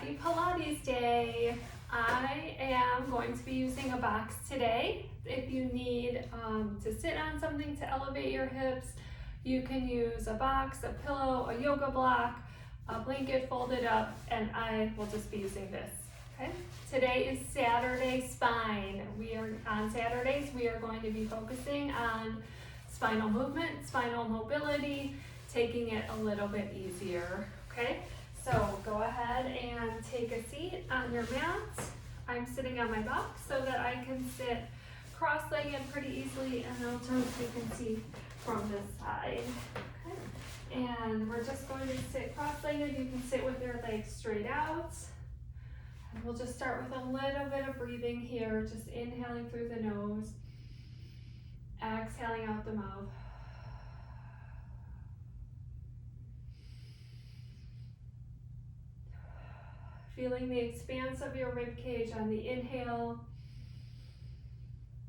Happy Pilates Day! I am going to be using a box today. If you need to sit on something to elevate your hips, you can use a box, a pillow, a yoga block, a blanket folded up, and I will just be using this. Okay. Today is Saturday Spine. On Saturdays, we are going to be focusing on spinal movement, spinal mobility, taking it a little bit easier. Okay. So go ahead and take a seat on your mat. I'm sitting on my box so that I can sit cross-legged pretty easily, and I'll turn so you can see from this side. Okay. And we're just going to sit cross-legged. You can sit with your legs straight out. And we'll just start with a little bit of breathing here, just inhaling through the nose, exhaling out the mouth. Feeling the expanse of your rib cage on the inhale,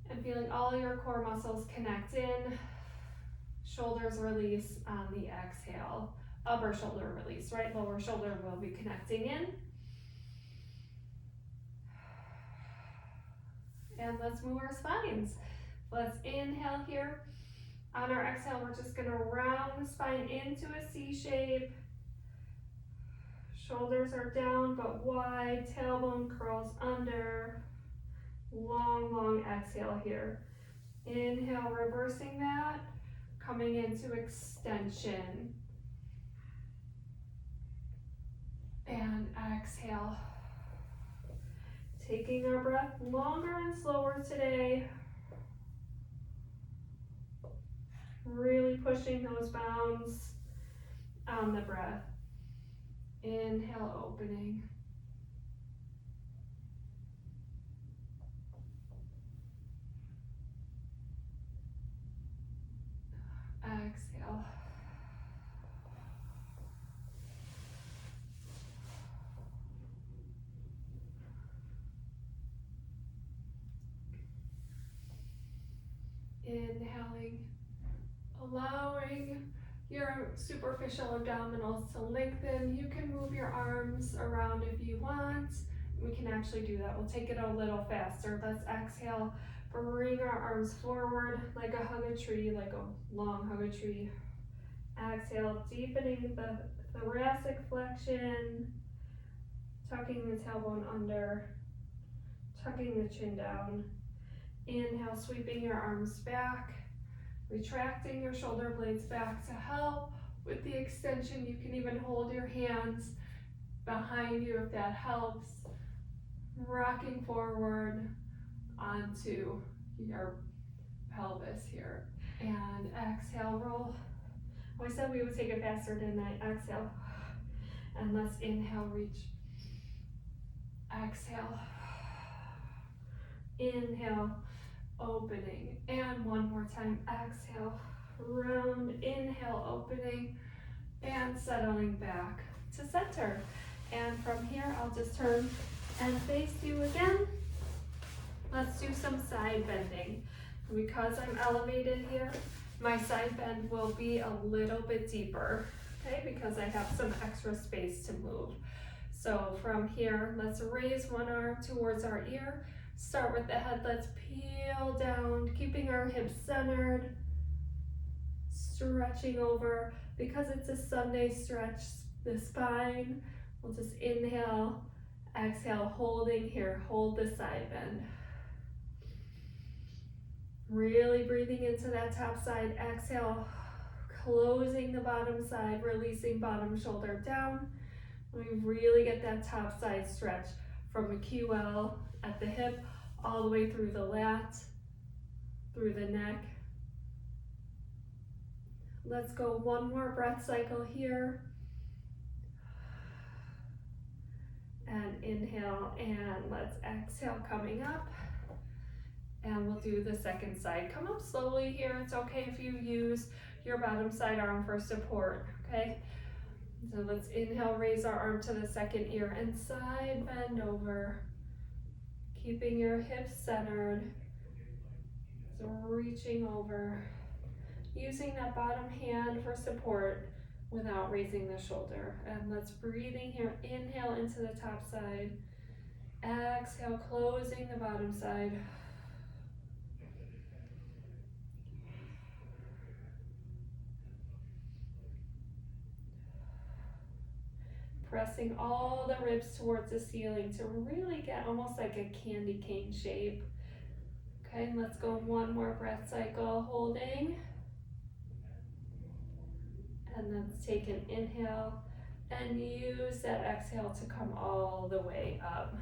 and feeling all your core muscles connect in. Shoulders release on the exhale. Upper shoulder release, right? Lower shoulder will be connecting in. And let's move our spines. Let's inhale here. On our exhale, we're just gonna round the spine into a C shape. Shoulders are down but wide, tailbone curls under. Long, long exhale here. Inhale, reversing that, coming into extension. And exhale. Taking our breath longer and slower today. Really pushing those bounds on the breath. Inhale, opening. Exhale. Inhaling, allowing your superficial abdominals to lengthen. You can move your arms around if you want. We can actually do that. We'll take it a little faster. Let's exhale, bring our arms forward like a hug a tree, like a long hug a tree. Exhale, deepening the thoracic flexion, tucking the tailbone under, tucking the chin down. Inhale, sweeping your arms back, retracting your shoulder blades back to help with the extension. You can even hold your hands behind you if that helps. Rocking forward onto your pelvis here. And exhale, roll. I said we would take it faster, didn't I? Exhale. And let's inhale, reach. Exhale. Inhale, opening. And one more time, exhale, round, inhale, opening, and settling back to center. And from here, I'll just turn and face you again. Let's do some side bending. Because I'm elevated here, my side bend will be a little bit deeper, okay? Because I have some extra space to move. So from here, let's raise one arm towards our ear. Start with the head, let's peel down, keeping our hips centered, stretching over. Because it's a Sunday stretch, the spine, we'll just inhale, exhale, holding here, hold the side bend. Really breathing into that top side, exhale, closing the bottom side, releasing bottom shoulder down. We really get that top side stretch from a QL at the hip, all the way through the lat, through the neck. Let's go one more breath cycle here. And inhale, and let's exhale, coming up. And we'll do the second side. Come up slowly here. It's okay if you use your bottom side arm for support, okay? So let's inhale, raise our arm to the second ear and side bend over. Keeping your hips centered. So reaching over. Using that bottom hand for support without raising the shoulder. And let's breathing here, inhale into the top side, exhale, closing the bottom side. Pressing all the ribs towards the ceiling to really get almost like a candy cane shape. Okay, and let's go one more breath cycle, holding. And then let's take an inhale and use that exhale to come all the way up.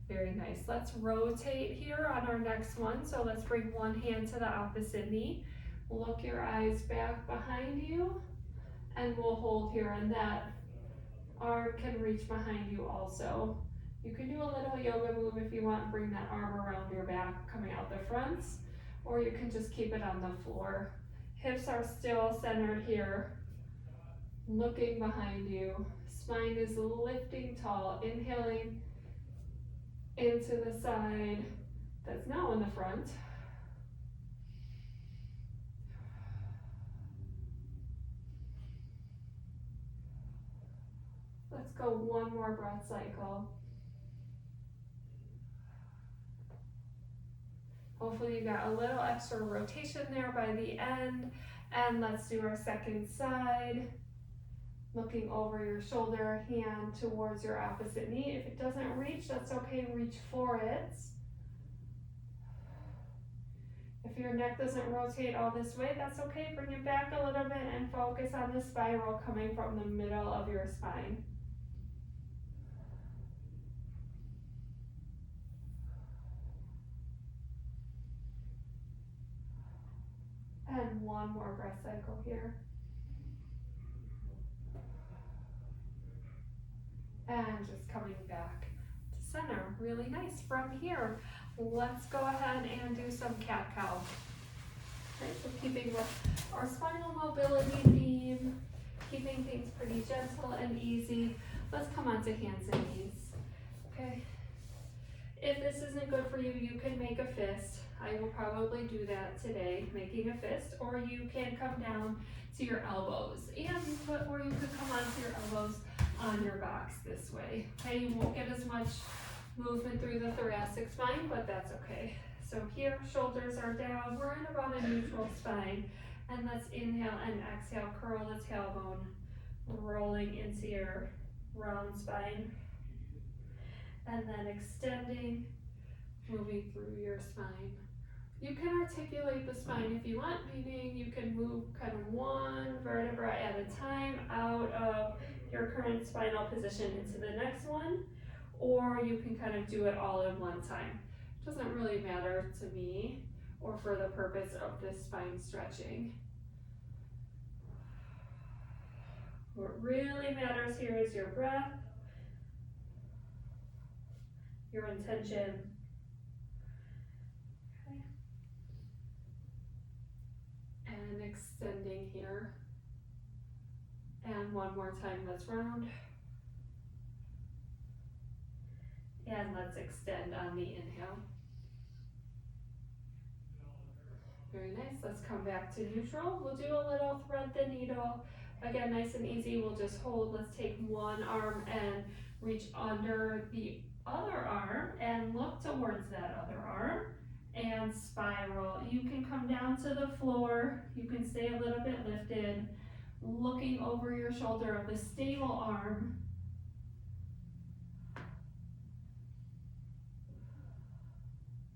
Very nice. Let's rotate here on our next one. So let's bring one hand to the opposite knee. Look your eyes back behind you, and we'll hold here, and that arm can reach behind you also. You can do a little yoga move if you want, bring that arm around your back coming out the front, or you can just keep it on the floor. Hips are still centered here, looking behind you. Spine is lifting tall, inhaling into the side that's now in the front. Let's go one more breath cycle. Hopefully you got a little extra rotation there by the end. And let's do our second side. Looking over your shoulder, hand towards your opposite knee. If it doesn't reach, that's okay, reach for it. If your neck doesn't rotate all this way, that's okay. Bring it back a little bit and focus on the spiral coming from the middle of your spine. And one more breath cycle here. And just coming back to center. Really nice. From here, let's go ahead and do some cat-cow. Okay, so keeping with our spinal mobility theme, keeping things pretty gentle and easy. Let's come on to hands and knees. Okay. If this isn't good for you, you can make a fist. I will probably do that today, making a fist, or you can come down to your elbows, or you could come onto your elbows on your box this way. Okay, you won't get as much movement through the thoracic spine, but that's okay. So here, shoulders are down, we're in about a neutral spine, and let's inhale and exhale, curl the tailbone, rolling into your round spine, and then extending, moving through your spine. You can articulate the spine if you want, meaning you can move kind of one vertebra at a time out of your current spinal position into the next one, or you can kind of do it all in one time. It doesn't really matter to me or for the purpose of this spine stretching. What really matters here is your breath, your intention. Okay. And extending here. And one more time, let's round. And let's extend on the inhale. Very nice, let's come back to neutral. We'll do a little thread the needle. Again, nice and easy, we'll just hold. Let's take one arm and reach under the other arm and look towards that other arm and spiral. You can come down to the floor. You can stay a little bit lifted, looking over your shoulder of the stable arm.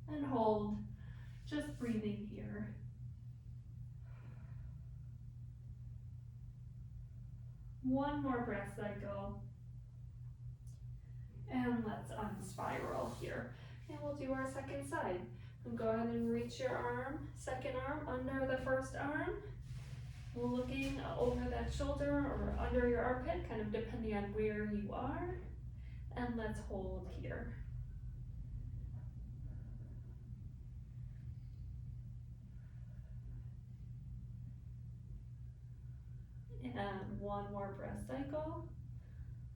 And hold, just breathing here. One more breath cycle. And let's unspiral here. And we'll do our second side. And go ahead and reach your arm, second arm under the first arm. Looking over that shoulder or under your armpit, kind of depending on where you are. And let's hold here. And one more breath cycle.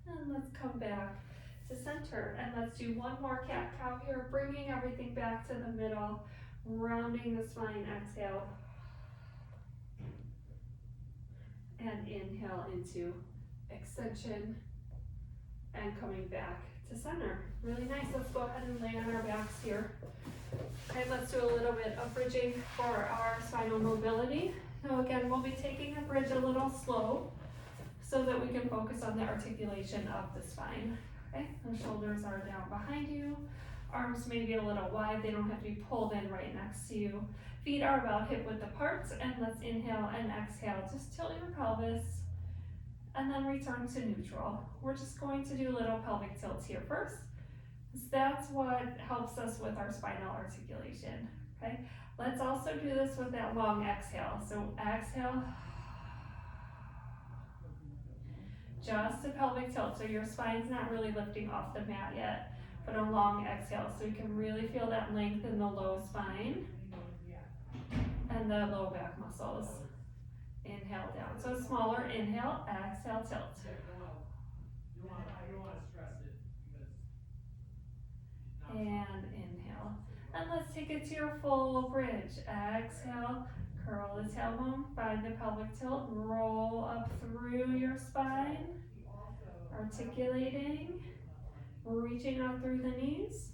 And let's come back to center. And let's do one more cat-cow here, bringing everything back to the middle, rounding the spine, exhale. and inhale into extension and coming back to center. Really nice. Let's go ahead and lay on our backs here. Okay, let's do a little bit of bridging for our spinal mobility. Now again, we'll be taking a bridge a little slow so that we can focus on the articulation of the spine. Okay, the shoulders are down behind you. Arms may be a little wide, they don't have to be pulled in right next to you. Feet are about hip width apart, and let's inhale and exhale. Just tilt your pelvis and then return to neutral. We're just going to do little pelvic tilts here first. That's what helps us with our spinal articulation, okay? Let's also do this with that long exhale. So exhale, just a pelvic tilt. So your spine's not really lifting off the mat yet, but a long exhale. So you can really feel that length in the low spine and the low back muscles. Inhale down. So smaller inhale, exhale, tilt. And inhale. And let's take it to your full bridge. Exhale, curl the tailbone, find the pelvic tilt, roll up through your spine, articulating, reaching out through the knees.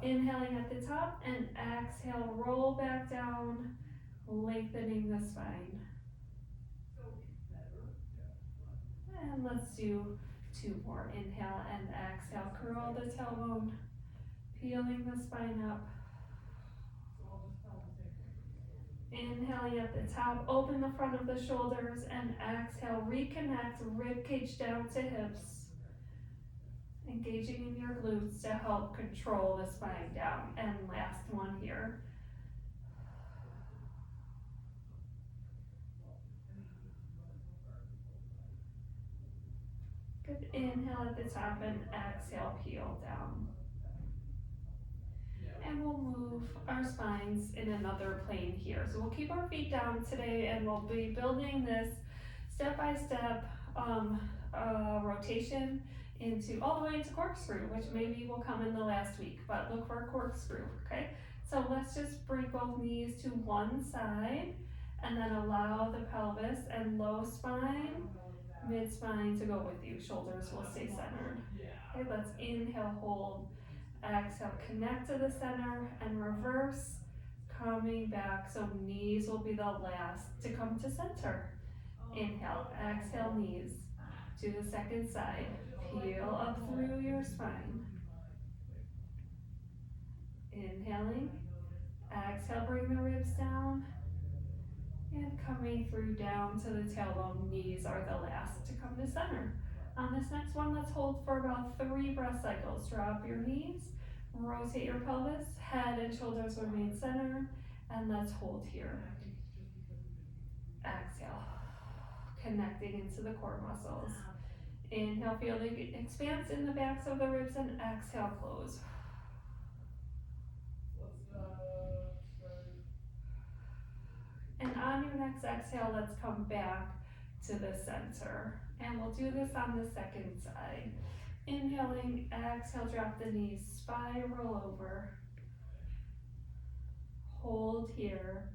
Inhaling at the top and exhale, roll back down, lengthening the spine. And let's do 2 more. Inhale and exhale, curl the tailbone, peeling the spine up. Inhaling at the top, open the front of the shoulders, and exhale, reconnect rib cage down to hips. Engaging in your glutes to help control the spine down. And last one here. Good, inhale at the top and exhale, peel down. And we'll move our spines in another plane here. So we'll keep our feet down today and we'll be building this step-by-step rotation into all the way into corkscrew, which maybe will come in the last week, but look for a corkscrew, okay? So let's just bring both knees to one side and then allow the pelvis and low spine, mid spine to go with you. Shoulders will stay centered. Okay, let's inhale, hold, exhale, connect to the center and reverse, coming back. So knees will be the last to come to center. Inhale, exhale, knees to the second side. Peel up through your spine. Inhaling, exhale, bring the ribs down. And coming through down to the tailbone, knees are the last to come to center. On this next one, let's hold for about 3 breath cycles. Drop your knees, rotate your pelvis, head and shoulders remain centered, and let's hold here. Exhale, connecting into the core muscles. Inhale, feel the expanse in the backs of the ribs, and exhale, close. And on your next exhale, let's come back to the center. And we'll do this on the second side. Inhaling, exhale, drop the knees, spiral over. Hold here.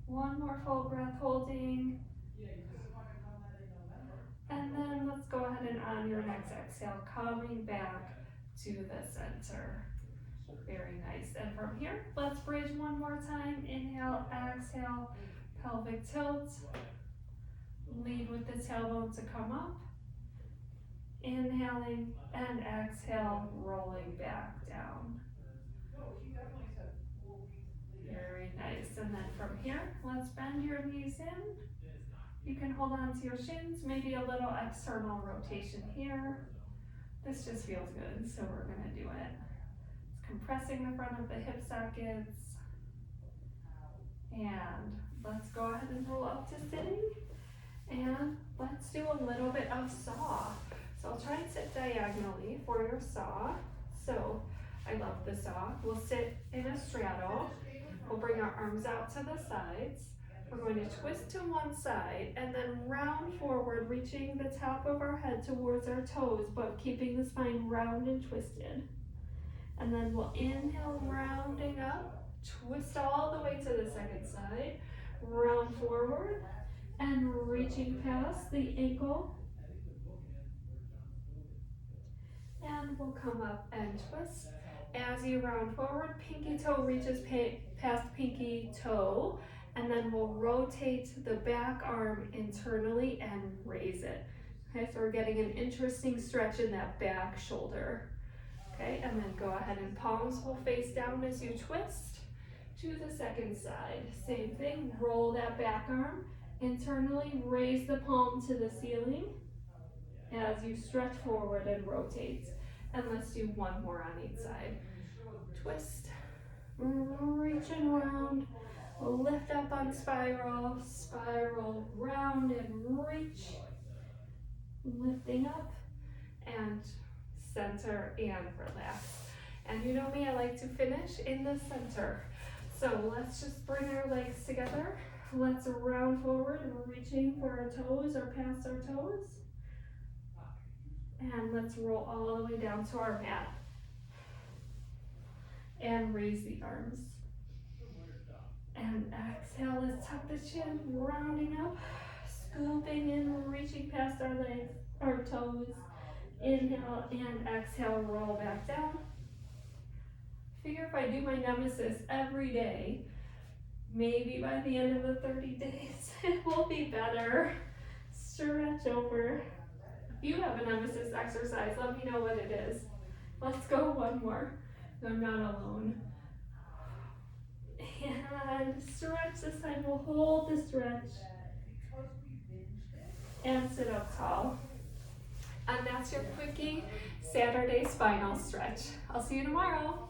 One more full breath holding. And then let's go ahead and on your next exhale, coming back to the center. Very nice. And from here, let's bridge one more time. Inhale, exhale, pelvic tilt. Lead with the tailbone to come up. Inhaling and exhale, rolling back down. Very nice. And then from here, let's bend your knees in. You can hold on to your shins, maybe a little external rotation here. This just feels good, so we're gonna do it. It's compressing the front of the hip sockets. And let's go ahead and roll up to sitting. And let's do a little bit of saw. So I'll try and sit diagonally for your saw. So I love the saw. We'll sit in a straddle. We'll bring our arms out to the sides. We're going to twist to one side and then round forward, reaching the top of our head towards our toes, but keeping the spine round and twisted. And then we'll inhale, rounding up, twist all the way to the second side, round forward, and reaching past the ankle. And we'll come up and twist. As you round forward, pinky toe reaches past pinky toe, and then we'll rotate the back arm internally and raise it. Okay, so we're getting an interesting stretch in that back shoulder. Okay, and then go ahead and palms will face down as you twist to the second side. Same thing, roll that back arm internally, raise the palm to the ceiling as you stretch forward and rotate. And let's do one more on each side. Twist, reach and round, lift up on spiral, spiral, round and reach, lifting up and center and relax. And you know me, I like to finish in the center. So let's just bring our legs together. Let's round forward, reaching for our toes or past our toes. And let's roll all the way down to our mat. And raise the arms. And exhale, let's tuck the chin, rounding up, scooping in, reaching past our legs, our toes. Inhale and exhale, roll back down. Figure if I do my nemesis every day, maybe by the end of the 30 days, it will be better. Stretch over. If you have a nemesis exercise, let me know what it is. Let's go one more. I'm not alone. And stretch this time. We'll hold the stretch. And sit up tall. And that's your quickie Saturday spinal stretch. I'll see you tomorrow.